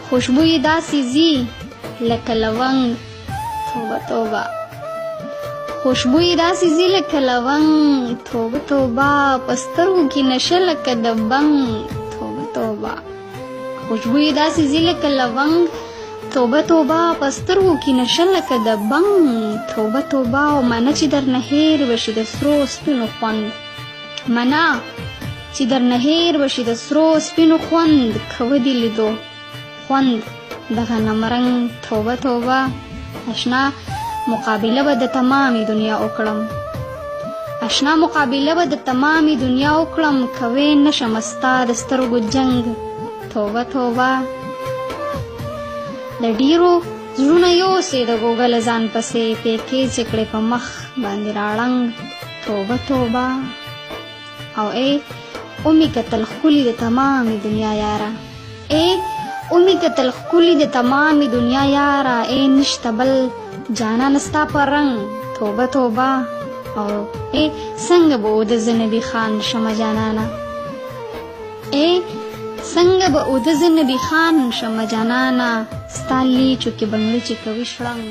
خوشبو یې داسې ځي لکه لونګ توبه توبه خوشبو یې داسې ځي لکه لونګ توبه توبه په سترګو کې نشه لکه د بنګ توبه توبه خوشبو یې داسې ځي لکه لونګ توبه توبه په سترګو کې نشه لکه د بنګ توبه توبه او منه چې درنه هېر بشي د سرو سپینو خوند منه چې درنه هېر بشي د سرو سپینو خوند که ودې لیدو خوند د غنم رنګ توبه توبه اشنا مقابله به د تمامې دنیا وکړم اشنا مقابله به د تمامې دنیا وکړم کوې نشم ستا د سترګو جنګ توبه توبه د ډیرو زړونه یوسې د ګوګل ځان پسې پیکې چې کړې په مخ باندې راړنګ توبه توبه او اومي کتل ښکلي د تمامې دنیا یاره اومي کتل ښکلي د تمامې دنیا یاره نشته بل جانان ستا په رنګ توبه توبه او څنګه به د زنبي خان شمه جانانه څنګه به د زنبي خان شمه جانانه ستا لیچو کې بنګړي چې کوي شړنګ